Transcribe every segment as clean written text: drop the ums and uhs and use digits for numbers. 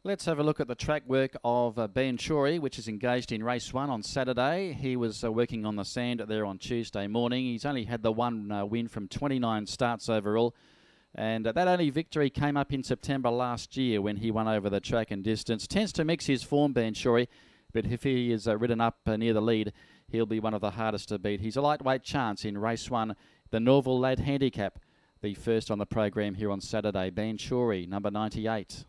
Let's have a look at the track work of Ben Shorey, which is engaged in race 1 on Saturday. He was working on the sand there on Tuesday morning. He's only had the one win from 29 starts overall. And that only victory came up in September last year when he won over the track and distance. Tends to mix his form, Ben Shorey, but if he is ridden up near the lead, he'll be one of the hardest to beat. He's a lightweight chance in race 1, the Norval Lad Handicap, the first on the program here on Saturday. Ben Shorey, number 98.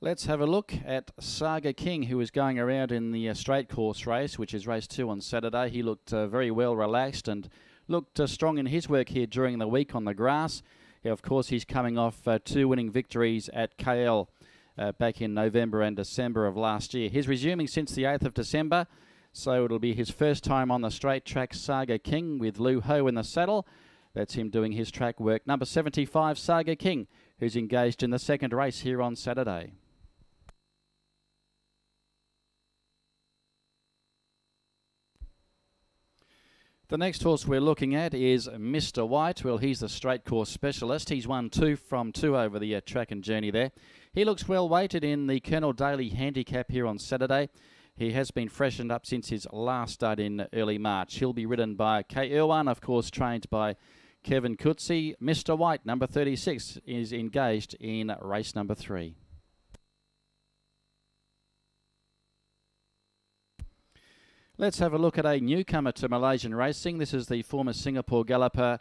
Let's have a look at Saga King, who is going around in the straight course race, which is race 2 on Saturday. He looked very well relaxed and looked strong in his work here during the week on the grass. Yeah, of course, he's coming off 2 winning victories at KL back in November and December of last year. He's resuming since the 8th of December, so it'll be his first time on the straight track, Saga King, with Lou Ho in the saddle. That's him doing his track work. Number 75, Saga King, who's engaged in the second race here on Saturday. The next horse we're looking at is Mr. White. Well, he's the straight course specialist. He's won 2 from 2 over the track and journey there. He looks well weighted in the Colonel Daly Handicap here on Saturday. He has been freshened up since his last start in early March. He'll be ridden by K. Irwan, of course, trained by Kevin Coetzee. Mr. White, number 36, is engaged in race number 3. Let's have a look at a newcomer to Malaysian racing. This is the former Singapore galloper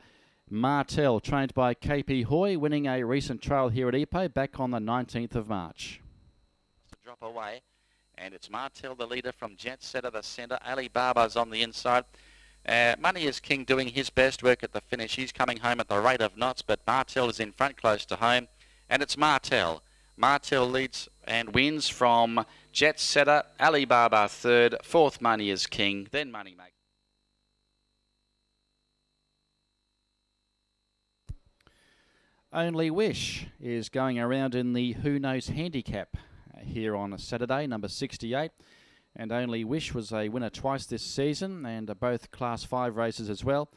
Martel, trained by KP Hoy, winning a recent trial here at Ipoh back on the 19th of March. Drop away, and it's Martel, the leader, from Jet Setter, the centre. Ali Barber's on the inside. Money is King doing his best work at the finish. He's coming home at the rate of knots, but Martel is in front close to home, and it's Martel. Martel leads and wins from Jet Setter, Ali Barber third, fourth Money is King, then Money Maker. Only Wish is going around in the Who Knows Handicap here on Saturday, number 68. And Only Wish was a winner twice this season, and both Class 5 races as well.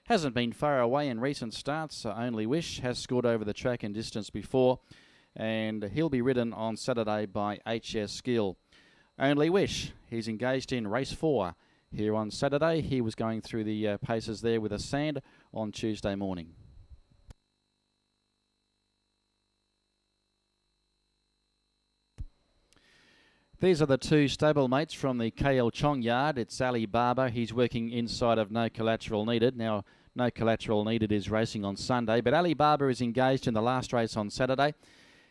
Hasn't been far away in recent starts. So Only Wish has scored over the track and distance before, and he'll be ridden on Saturday by HS Skill. Only Wish, he's engaged in race 4 here on Saturday. He was going through the paces there with a sand on Tuesday morning. These are the 2 stablemates from the KL Chong yard. It's Ali Barber. He's working inside of No Collateral Needed. Now, No Collateral Needed is racing on Sunday, but Ali Barber is engaged in the last race on Saturday.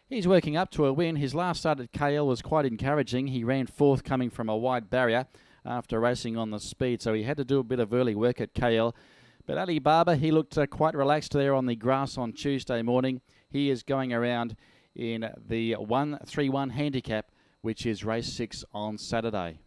He's working up to a win. His last start at KL was quite encouraging. He ran 4th coming from a wide barrier after racing on the speed, so he had to do a bit of early work at KL. But Ali Barber, he looked quite relaxed there on the grass on Tuesday morning. He is going around in the 131 handicap, which is race 6 on Saturday.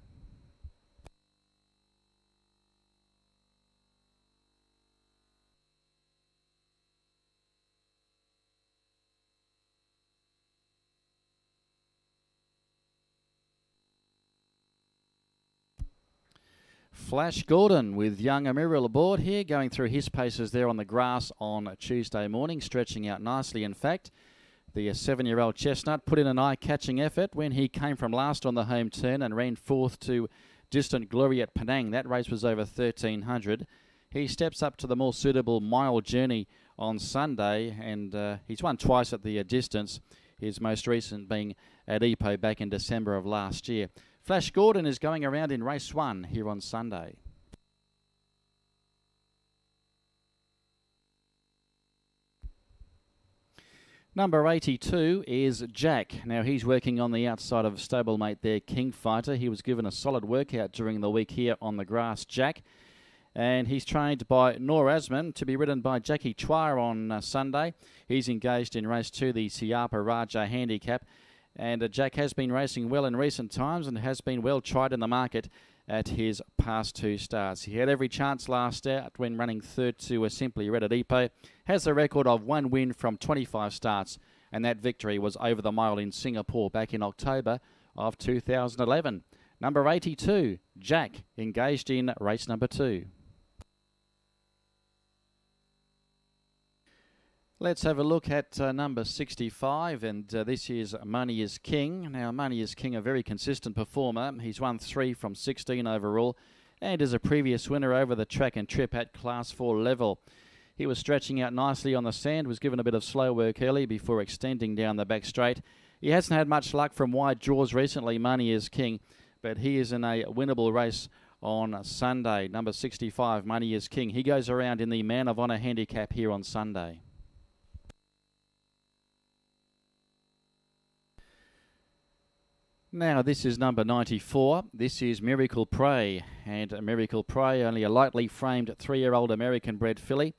Flash Gordon with young Amiril aboard here, going through his paces there on the grass on Tuesday morning, stretching out nicely in fact. The 7-year-old chestnut put in an eye-catching effort when he came from last on the home turn and ran 4th to Distant Glory at Penang. That race was over 1,300. He steps up to the more suitable mile journey on Sunday, and he's won twice at the distance, his most recent being at Ipoh back in December of last year. Flash Gordon is going around in race 1 here on Sunday. Number 82 is Jack. Now he's working on the outside of stablemate there, King Fighter. He was given a solid workout during the week here on the grass, Jack. And he's trained by Noor Asman to be ridden by Jackie Chua on Sunday. He's engaged in race 2, the Siapa Raja Handicap. And Jack has been racing well in recent times and has been well tried in the market at his past 2 starts. He had every chance last start when running 3rd to a Simply Red at Ipoh. Has a record of 1 win from 25 starts, and that victory was over the mile in Singapore back in October of 2011. Number 82, Jack, engaged in race number 2. Let's have a look at number 65, and this is Money is King. Now, Money is King, a very consistent performer. He's won 3 from 16 overall and is a previous winner over the track and trip at Class 4 level. He was stretching out nicely on the sand, was given a bit of slow work early before extending down the back straight. He hasn't had much luck from wide draws recently, Money is King, but he is in a winnable race on Sunday. Number 65, Money is King. He goes around in the Man of Honour handicap here on Sunday. Now, this is number 94. This is Miracle Prey. And Miracle Prey, only a lightly framed 3-year-old American-bred filly.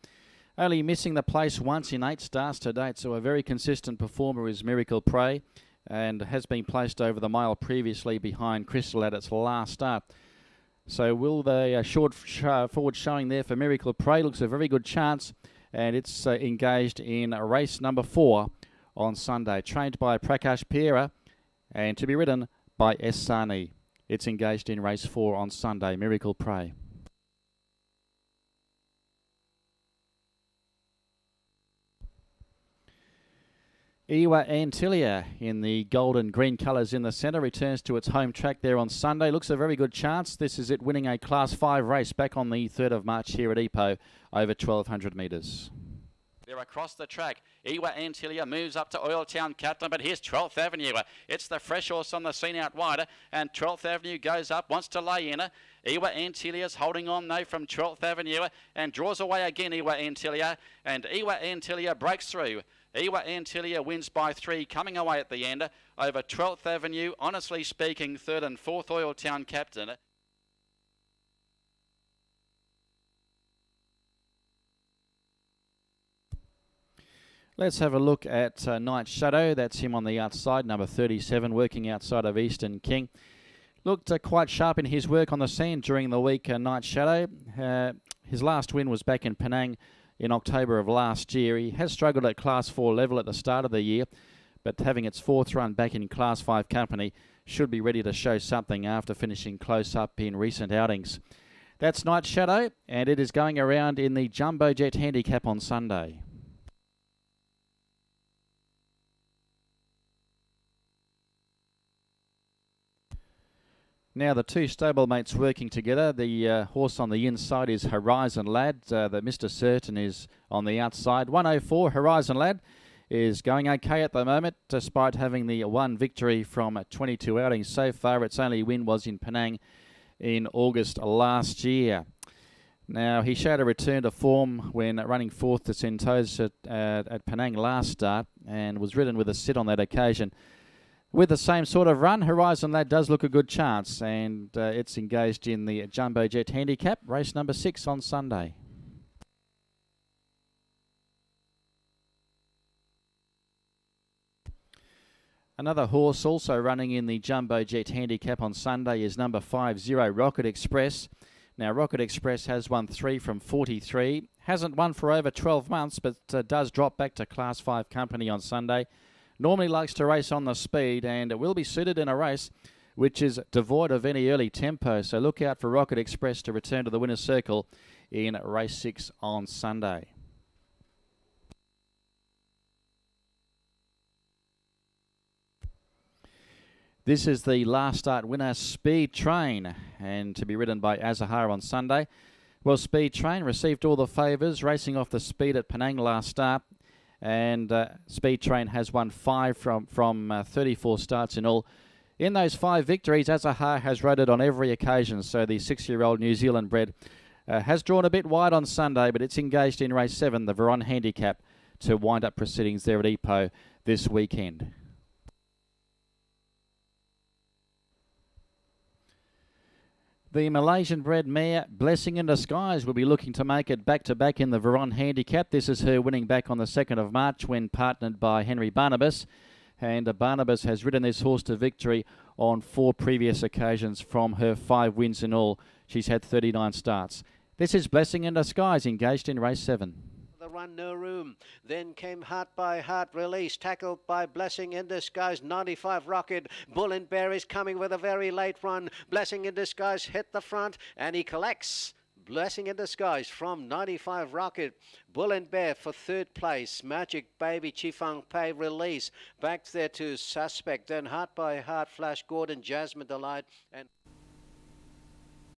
Only missing the place once in 8 starts to date, so a very consistent performer is Miracle Prey, and has been placed over the mile previously behind Crystal at its last start. So will the short forward showing there for Miracle Prey? Looks a very good chance, and it's engaged in race number 4 on Sunday. Trained by Prakash Piera and to be ridden by S. Sani. It's engaged in race 4 on Sunday, Miracle Prey. Ewa Antilia in the gold and green colours in the centre returns to its home track there on Sunday. Looks a very good chance. This is it winning a Class 5 race back on the 3rd of March here at Ipoh over 1,200 metres. They're across the track. Ewa Antilia moves up to Oiltown Captain, but here's 12th Avenue. It's the fresh horse on the scene out wider, and 12th Avenue goes up, wants to lay in. Ewa Antilia's holding on though from 12th Avenue and draws away again, Ewa Antilia, and Ewa Antilia breaks through. Ewa Antilia wins by 3, coming away at the end over 12th Avenue. Honestly speaking, 3rd and 4th Oiltown Captain. Let's have a look at Nightshadow. That's him on the outside, number 37, working outside of Eastern King. Looked quite sharp in his work on the sand during the week, Nightshadow. His last win was back in Penang in October of last year. He has struggled at Class 4 level at the start of the year, but having its 4th run back in Class 5 company, should be ready to show something after finishing close up in recent outings. That's Nightshadow, and it is going around in the Jumbo Jet handicap on Sunday. Now the two stablemates working together. The horse on the inside is Horizon Lad. The Mr. Certain is on the outside. 104 Horizon Lad is going okay at the moment, despite having the 1 victory from 22 outings so far. Its only win was in Penang in August last year. Now, he showed a return to form when running 4th to Sentosa at Penang last start, and was ridden with a sit on that occasion. With the same sort of run, Horizon Lad does look a good chance, and it's engaged in the Jumbo Jet handicap, race number 6 on Sunday. Another horse also running in the Jumbo Jet handicap on Sunday is number 50, Rocket Express. Now, Rocket Express has won 3 from 43. Hasn't won for over 12 months, but does drop back to Class 5 company on Sunday. Normally likes to race on the speed, and it will be suited in a race which is devoid of any early tempo. So look out for Rocket Express to return to the winner's circle in race 6 on Sunday. This is the last start winner, Speed Train, and to be ridden by Azahar on Sunday. Well, Speed Train received all the favours, racing off the speed at Penang last start. And Speed Train has won 5 from 34 starts in all. In those 5 victories, Azahar has rode it on every occasion, so the 6-year-old New Zealand bred has drawn a bit wide on Sunday, but it's engaged in race 7, the Veron handicap, to wind up proceedings there at Ipoh this weekend. The Malaysian-bred mare, Blessing in Disguise, will be looking to make it back-to-back in the Veron handicap. This is her winning back on the 2nd of March when partnered by Henry Barnabas. And Barnabas has ridden this horse to victory on 4 previous occasions from her 5 wins in all. She's had 39 starts. This is Blessing in Disguise, engaged in race 7. The run, no room. Then came Heart by Heart Release, tackled by Blessing in Disguise. 95 Rocket. Bull and Bear is coming with a very late run. Blessing in Disguise hit the front, and he collects Blessing in Disguise from 95 Rocket. Bull and Bear for third place. Magic Baby, Chifang Pay, Release. Back there to Suspect. Then Heart by Heart, Flash Gordon, Jasmine Delight, and